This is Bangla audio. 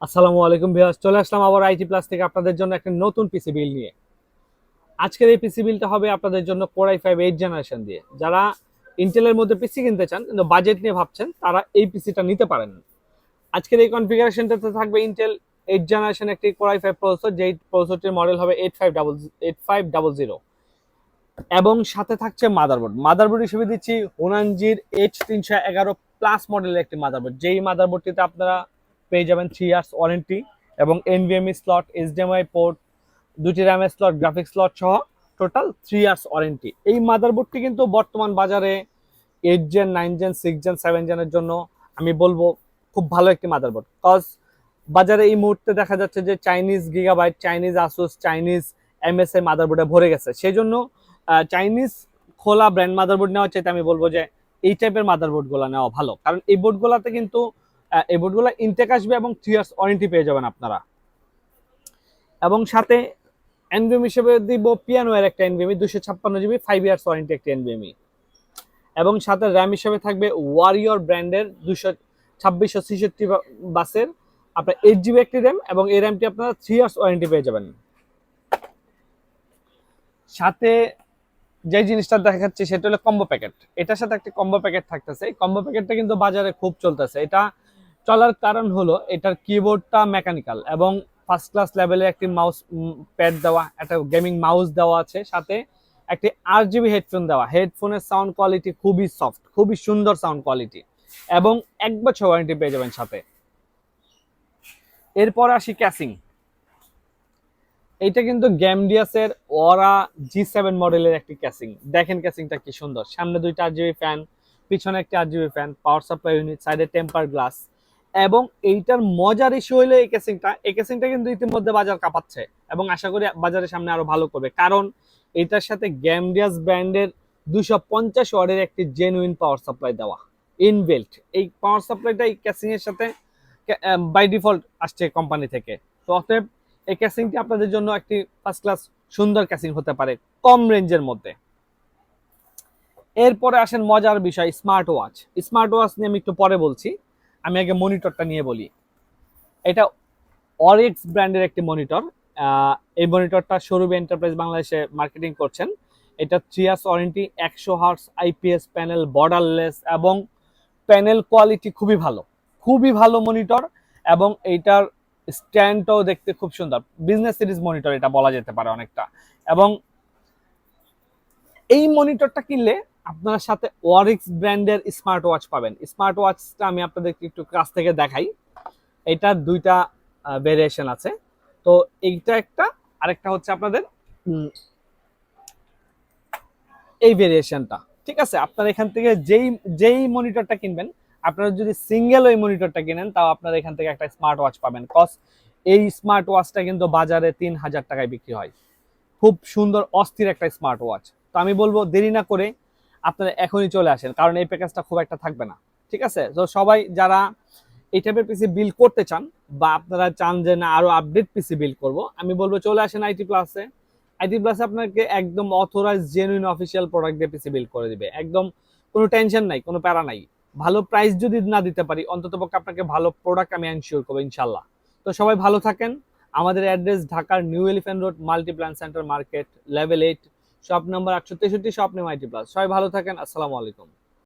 আসসালামু আলাইকুম ভিউয়ার্স, চলে আসলাম আবার আইটি প্লাস থেকে আপনাদের জন্য একটা নতুন পিসি বিল নিয়ে। আজকের এই পিসি বিলটা হবে আপনাদের জন্য কোর i5 8 জেনারেশন দিয়ে। যারা ইন্টেলের মধ্যে পিসি কিনতে চান কিন্তু বাজেট নিয়ে ভাবছেন, তারা এই পিসিটা নিতে পারেন। আজকের এই কনফিগারেশনটাতে থাকবে ইন্টেল 8 জেনারেশন একটি কোর i5 প্রসেসর, যেই প্রসেসরটির মডেল হবে 8500, এবং সাথে থাকছে মাদারবোর্ড হিসেবে দিচ্ছি হোনানজির H311 প্লাস মডেলের একটি মাদারবোর্ড, যেই মাদারবোর্ডটিতে আপনারা পেয়ে যাবেন 3 ইয়ার্স ওয়ারেন্টি এবং এনভিএমই স্লট, এইচডিএমআই পোর্ট, দুটি র্যামের স্লট, গ্রাফিক্স স্লট সহ টোটাল 3 ইয়ার্স ওয়ারেন্টি। এই মাদারবোর্ডটি কিন্তু বর্তমান বাজারে 8 জেন, 9 জেন, 6 জেন, 7 জেনের জন্য আমি বলবো খুব ভালো একটি মাদারবোর্ড। কজ বাজারে এই মুহূর্তে দেখা যাচ্ছে যে Chinese Gigabyte, Chinese Asus, Chinese MSI মাদারবোর্ডে ভরে গেছে। সেই জন্য চাইনিজ খোলা ব্র্যান্ড মাদারবোর্ড নেওয়ার চাইতে আমি বলবো যে এই টাইপের মাদারবোর্ডগুলো নেওয়া ভালো, কারণ এই বোর্ডগুলোতে কিন্তু এই বোর্ডগুলো ইনটেক আসবে এবং 3 ইয়ার্স ওয়ারেন্টি পেয়ে যাবেন আপনারা। এবং সাথে এনভিএম হিসেবে দিব পিয়ানোর একটা এনভিএমই 256 জিবি 5 ইয়ার্স ওয়ারেন্টি একটি এনভিএমই, এবং সাথে র্যাম হিসেবে থাকবে ওয়ারিয়র ব্র্যান্ডের 2666 বাসের আপনার 8 জিবি একটি র্যাম, এবং এই র্যামটি আপনারা 3 ইয়ার্স ওয়ারেন্টি পেয়ে যাবেন। সাথে যে জিনিসটা দেখাচ্ছি সেটা হলো কম্বো প্যাকেট। এটার সাথে একটা কম্বো প্যাকেট থাকতেছে। এই কম্বো প্যাকেটটা কিন্তু বাজারে খুব চলতেছে। এটা চলার কারণ হলো এটার কিবোর্ডটা মেকানিক্যাল এবং ফার্স্ট ক্লাস লেভেলের একটি মাউস প্যাড দেওয়া, একটা গেমিং মাউস দেওয়া আছে, সাথে একটি 8 জিবি হেডফোন দেওয়া। হেডফোনের সাউন্ড কোয়ালিটি খুবই সফট, খুবই সুন্দর সাউন্ড কোয়ালিটি, এবং 1 বছর ওয়ারেন্টি পেয়ে যাবেন সাথে। এরপর আসি ক্যাসিং। এইটা কিন্তু গ্যামডিয়াসের ওরা G7 মডেলের একটি ক্যাসিং। দেখেন ক্যাসিংটা কি সুন্দর, সামনে দুইটা 8 জিবি ফ্যান, পিছনে একটা 8 GB fan, power supply unit, সাইডে টেম্পার গ্লাস। এবং এইটার মজার ইস্যু হইলো এই ক্যাসিংটা কিন্তু ইতিমধ্যে বাজার কাঁপাচ্ছে, এবং আশা করি বাজারের সামনে আরো ভালো করবে, কারণ এটার সাথে গ্যামডিয়াস ব্র্যান্ডের 250 ওয়াটের একটি জেনুইন পাওয়ার সাপ্লাই দেওয়া ইনবিল্ট। এই পাওয়ার সাপ্লাইটা এই ক্যাসিং এর সাথে বাই ডিফল্ট আসছে কোম্পানি থেকে। তো অতএব এই ক্যাসিংটি আপনাদের জন্য একটি ফার্স্ট ক্লাস সুন্দর ক্যাসিং হতে পারে কম রেঞ্জের মধ্যে। এরপরে আসেন মজার বিষয়, স্মার্ট ওয়াচ। স্মার্ট ওয়াচ নিয়ে আমি একটু পরে বলছি, আমি আগে মনিটরটা নিয়ে বলি। এটা অরিক্স ব্র্যান্ডের একটি মনিটর। এই মনিটরটা শোরুম এন্টারপ্রাইজ বাংলাদেশে মার্কেটিং করছেন। এটা 3 years warranty, 100 hertz IPS panel, borderless, এবং প্যানেল কোয়ালিটি খুবই ভালো মনিটর। এবং এইটার স্ট্যান্ডটাও দেখতে খুব সুন্দর, বিজনেস সিরিজ মনিটর এটা বলা যেতে পারে অনেকটা। এবং এই মনিটরটা কিনলে আপনার সাথে ওয়ারিক্স ব্র্যান্ডের স্মার্ট ওয়াচ পাবেন। স্মার্ট ওয়াচটা আমি আপনাদেরকে একটু কাছ থেকে দেখাই। এটার দুইটা ভেরিয়েশন আছে। তো এইটা একটা, আরেকটা হচ্ছে আপনাদের এই ভেরিয়েশনটা। ঠিক আছে, আপনার এখান থেকে যেই মনিটরটা কিনবেন, আপনারা যদি সিঙ্গেল ওই মনিটরটা কিনেন, তাও আপনারা এখান থেকে একটা স্মার্ট ওয়াচ পাবেন। কজ এই স্মার্ট ওয়াচটা কিন্তু বাজারে 3000 টাকায় বিক্রি হয়। খুব সুন্দর অস্থির একটা স্মার্ট ওয়াচ। তো আমি বলবো দেরি না করে আপনারা এখনই চলে আসেন, কারণ এই প্যাকেজটা খুব একটা থাকবে না। ঠিক আছে, তো সবাই যারা এই টাইপের পিসি বিল্ড করতে চান, বা আপনারা চান যে না আরো আপডেট পিসি বিল্ড করব, আমি বলবো চলে আসেন আইটি প্লাসে। আইটি প্লাস আপনাকে একদম অথরাইজ জেনুইন অফিসিয়াল প্রোডাক্ট দিয়ে পিসি বিল্ড করে দিবে। একদম কোনো টেনশন নাই, কোনো প্যারা নাই। ভালো প্রাইস যদি না দিতে পারি, অন্ততপক্ষে আপনাকে ভালো প্রোডাক্ট আমি এনশিওর করবো ইনশাল্লাহ। তো সবাই ভালো থাকেন। আমাদের অ্যাড্রেস ঢাকার new elephant road, Multiplan centre market, level 8, shop number 863, shop name IT plus. সবাই ভালো থাকেন। আসসালামু আলাইকুম।